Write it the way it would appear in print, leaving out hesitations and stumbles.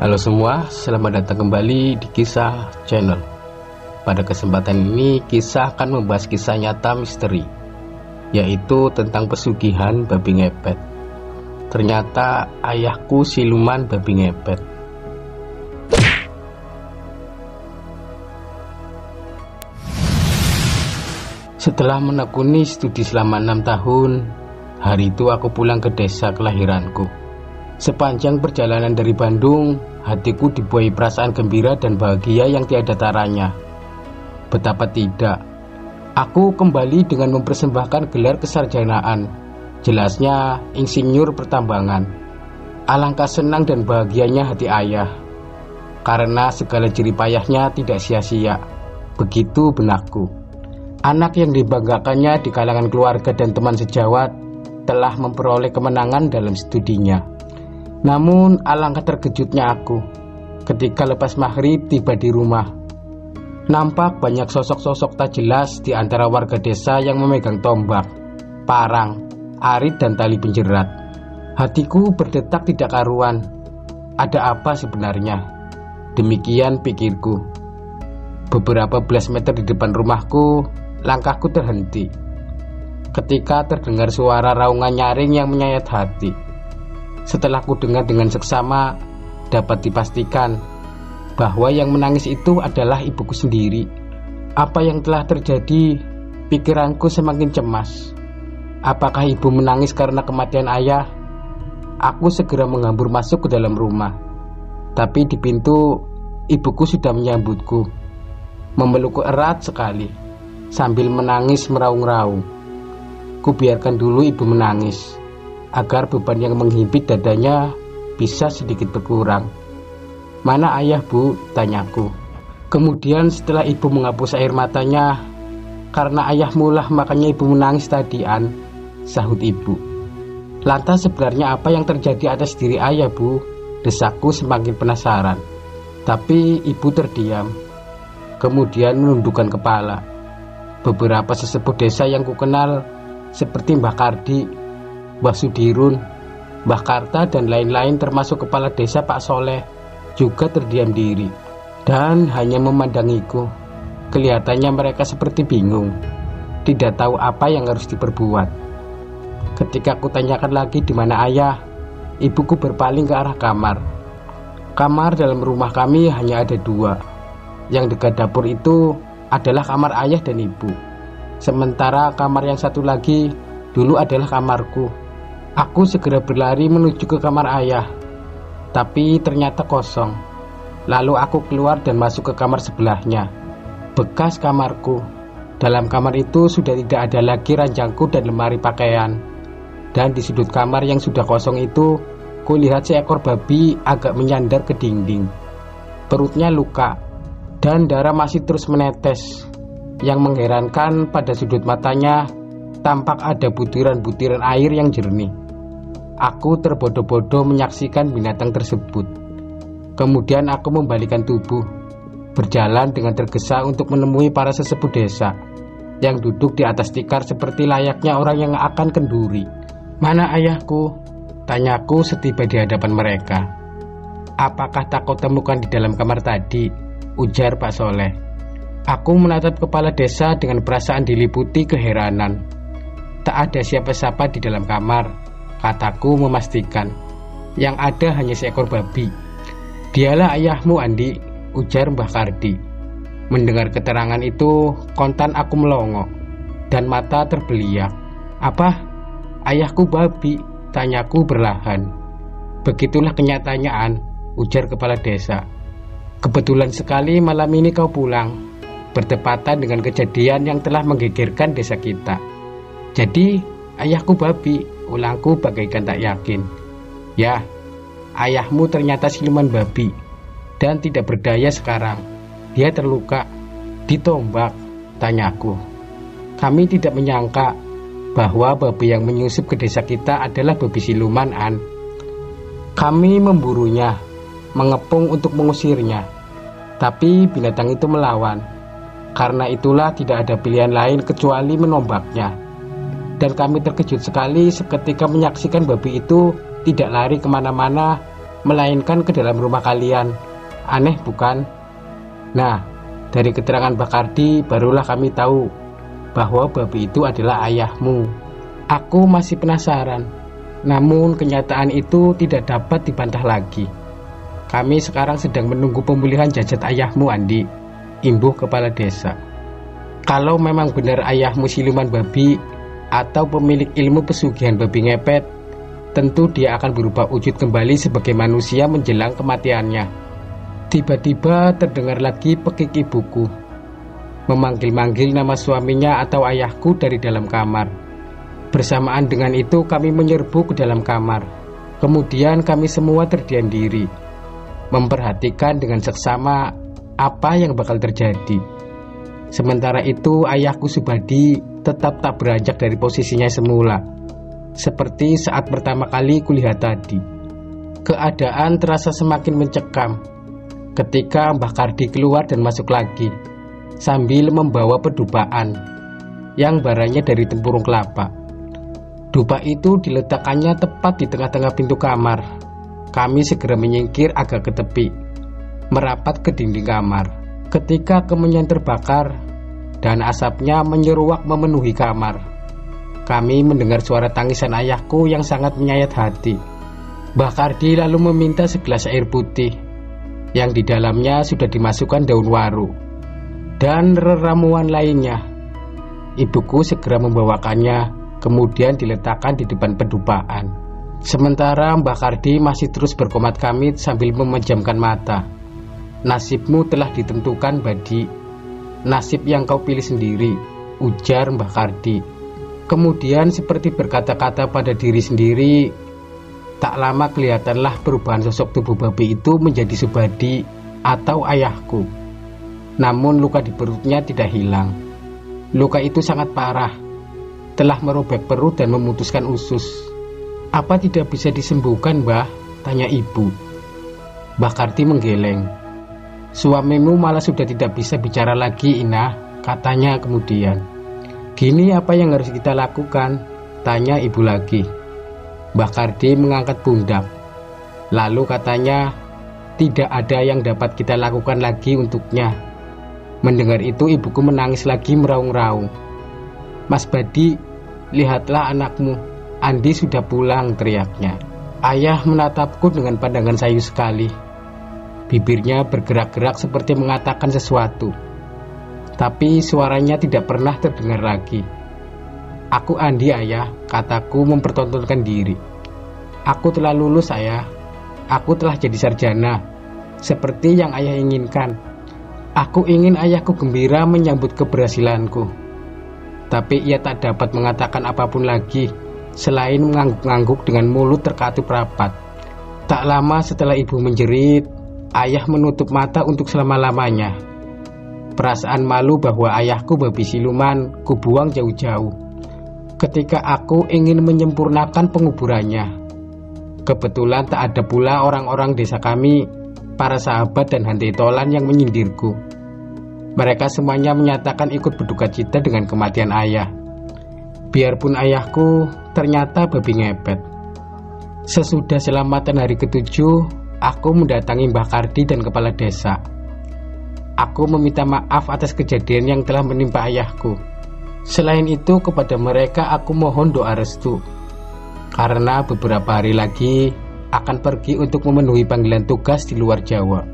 Halo semua, selamat datang kembali di Kisah Channel. Pada kesempatan ini, kisah akan membahas kisah nyata misteri, yaitu tentang pesugihan babi ngepet. Ternyata ayahku siluman babi ngepet. Setelah menekuni studi selama 6 tahun, hari itu aku pulang ke desa kelahiranku. Sepanjang perjalanan dari Bandung, hatiku dibuai perasaan gembira dan bahagia yang tiada taranya. Betapa tidak, aku kembali dengan mempersembahkan gelar kesarjanaan, jelasnya insinyur pertambangan. Alangkah senang dan bahagianya hati ayah, karena segala jerih payahnya tidak sia-sia. Begitu benakku. Anak yang dibanggakannya di kalangan keluarga dan teman sejawat telah memperoleh kemenangan dalam studinya. Namun alangkah terkejutnya aku ketika lepas maghrib tiba di rumah. Nampak banyak sosok-sosok tak jelas di antara warga desa yang memegang tombak, parang, arit dan tali penjerat. Hatiku berdetak tidak karuan. Ada apa sebenarnya? Demikian pikirku. Beberapa belas meter di depan rumahku, langkahku terhenti ketika terdengar suara raungan nyaring yang menyayat hati. Setelah ku dengar dengan seksama, dapat dipastikan bahwa yang menangis itu adalah ibuku sendiri. Apa yang telah terjadi? Pikiranku semakin cemas. Apakah ibu menangis karena kematian ayah? Aku segera menghambur masuk ke dalam rumah. Tapi di pintu, ibuku sudah menyambutku, memelukku erat sekali sambil menangis meraung-raung. Kubiarkan dulu ibu menangis, agar beban yang menghimpit dadanya bisa sedikit berkurang. Mana ayah, Bu? Tanyaku. Kemudian setelah ibu menghapus air matanya, karena ayahmu lah makanya ibu menangis tadian, sahut ibu. Lantas sebenarnya apa yang terjadi atas diri ayah, Bu? Desakku semakin penasaran. Tapi ibu terdiam, kemudian menundukkan kepala. Beberapa sesepuh desa yang kukenal seperti Mbah Kardi, Mbah Sudirun, Mbah Karta dan lain-lain termasuk kepala desa Pak Soleh juga terdiam diri dan hanya memandangiku. Kelihatannya mereka seperti bingung, tidak tahu apa yang harus diperbuat. Ketika aku tanyakan lagi di mana ayah, ibuku berpaling ke arah kamar. Kamar dalam rumah kami hanya ada 2. Yang dekat dapur itu adalah kamar ayah dan ibu. Sementara kamar yang satu lagi dulu adalah kamarku. Aku segera berlari menuju ke kamar ayah, tapi ternyata kosong. Lalu aku keluar dan masuk ke kamar sebelahnya, bekas kamarku. Dalam kamar itu sudah tidak ada lagi ranjangku dan lemari pakaian. Dan di sudut kamar yang sudah kosong itu, kulihat seekor babi agak menyandar ke dinding. Perutnya luka dan darah masih terus menetes. Yang mengherankan, pada sudut matanya tampak ada butiran-butiran air yang jernih. Aku terbodoh-bodoh menyaksikan binatang tersebut. Kemudian aku membalikkan tubuh, berjalan dengan tergesa untuk menemui para sesepuh desa yang duduk di atas tikar seperti layaknya orang yang akan kenduri. Mana ayahku? Tanyaku setiba di hadapan mereka. Apakah tak kau temukan di dalam kamar tadi? Ujar Pak Soleh. Aku menatap kepala desa dengan perasaan diliputi keheranan. Tak ada siapa-siapa di dalam kamar, kataku memastikan. Yang ada hanya seekor babi. Dialah ayahmu, Andi, ujar Mbah Kardi. Mendengar keterangan itu, kontan aku melongo dan mata terbeliak. Apa? Ayahku babi? Tanyaku perlahan. Begitulah kenyataannya, ujar kepala desa. Kebetulan sekali malam ini kau pulang, bertepatan dengan kejadian yang telah menggegerkan desa kita. Jadi, ayahku babi, ulangku bagaikan tak yakin. Ya, ayahmu ternyata siluman babi dan tidak berdaya sekarang. Dia terluka, ditombak, tanyaku. Kami tidak menyangka bahwa babi yang menyusup ke desa kita adalah babi siluman, An. Kami memburunya, mengepung untuk mengusirnya, tapi binatang itu melawan. Karena itulah tidak ada pilihan lain kecuali menombaknya. Dan kami terkejut sekali seketika menyaksikan babi itu tidak lari kemana-mana, melainkan ke dalam rumah kalian. Aneh bukan? Nah, dari keterangan Mbah Kardi barulah kami tahu bahwa babi itu adalah ayahmu. Aku masih penasaran, namun kenyataan itu tidak dapat dibantah lagi. Kami sekarang sedang menunggu pemulihan jasad ayahmu, Andi, imbuh kepala desa. Kalau memang benar ayahmu siluman babi atau pemilik ilmu pesugihan babi ngepet, tentu dia akan berubah wujud kembali sebagai manusia menjelang kematiannya. Tiba-tiba terdengar lagi pekik ibuku memanggil-manggil nama suaminya atau ayahku dari dalam kamar. Bersamaan dengan itu kami menyerbu ke dalam kamar. Kemudian kami semua terdiam diri, memperhatikan dengan seksama apa yang bakal terjadi. Sementara itu ayahku Subadi tetap tak beranjak dari posisinya semula, seperti saat pertama kali kulihat tadi. Keadaan terasa semakin mencekam ketika Mbah Kardi keluar dan masuk lagi, sambil membawa pedupaan yang baranya dari tempurung kelapa. Dupa itu diletakkannya tepat di tengah-tengah pintu kamar. Kami segera menyingkir agak ke tepi, merapat ke dinding kamar. Ketika kemenyan terbakar dan asapnya menyeruak memenuhi kamar, kami mendengar suara tangisan ayahku yang sangat menyayat hati. Mbah Kardi lalu meminta segelas air putih yang di dalamnya sudah dimasukkan daun waru dan reramuan lainnya. Ibuku segera membawakannya, kemudian diletakkan di depan pedupaan. Sementara Mbah Kardi masih terus berkomat kamit sambil memejamkan mata. Nasibmu telah ditentukan, Badi. Nasib yang kau pilih sendiri, ujar Mbah Kardi. Kemudian seperti berkata-kata pada diri sendiri, tak lama kelihatanlah perubahan sosok tubuh babi itu menjadi Subadi atau ayahku. Namun luka di perutnya tidak hilang. Luka itu sangat parah, telah merobek perut dan memutuskan usus. Apa tidak bisa disembuhkan, Mbah? Tanya ibu. Mbah Kardi menggeleng. Suamimu malah sudah tidak bisa bicara lagi, Inah, katanya kemudian. Gini apa yang harus kita lakukan? Tanya ibu lagi. Mbah Kardi mengangkat pundak. Lalu katanya, tidak ada yang dapat kita lakukan lagi untuknya. Mendengar itu ibuku menangis lagi meraung-raung. Mas Badi, lihatlah anakmu, Andi sudah pulang, teriaknya. Ayah menatapku dengan pandangan sayu sekali. Bibirnya bergerak-gerak seperti mengatakan sesuatu, tapi suaranya tidak pernah terdengar lagi. Aku Andi, ayah, kataku mempertontonkan diri. Aku telah lulus, ayah. Aku telah jadi sarjana, seperti yang ayah inginkan. Aku ingin ayahku gembira menyambut keberhasilanku. Tapi ia tak dapat mengatakan apapun lagi selain mengangguk-angguk dengan mulut terkatup rapat. Tak lama setelah ibu menjerit, ayah menutup mata untuk selama-lamanya. Perasaan malu bahwa ayahku babi siluman kubuang jauh-jauh ketika aku ingin menyempurnakan penguburannya. Kebetulan tak ada pula orang-orang desa kami, para sahabat dan hantai tolan yang menyindirku. Mereka semuanya menyatakan ikut berduka cita dengan kematian ayah. Biarpun ayahku ternyata babi ngepet. Sesudah selamatan hari ketujuh, aku mendatangi Mbah Kardi dan kepala desa. Aku meminta maaf atas kejadian yang telah menimpa ayahku. Selain itu kepada mereka aku mohon doa restu, karena beberapa hari lagi akan pergi untuk memenuhi panggilan tugas di luar Jawa.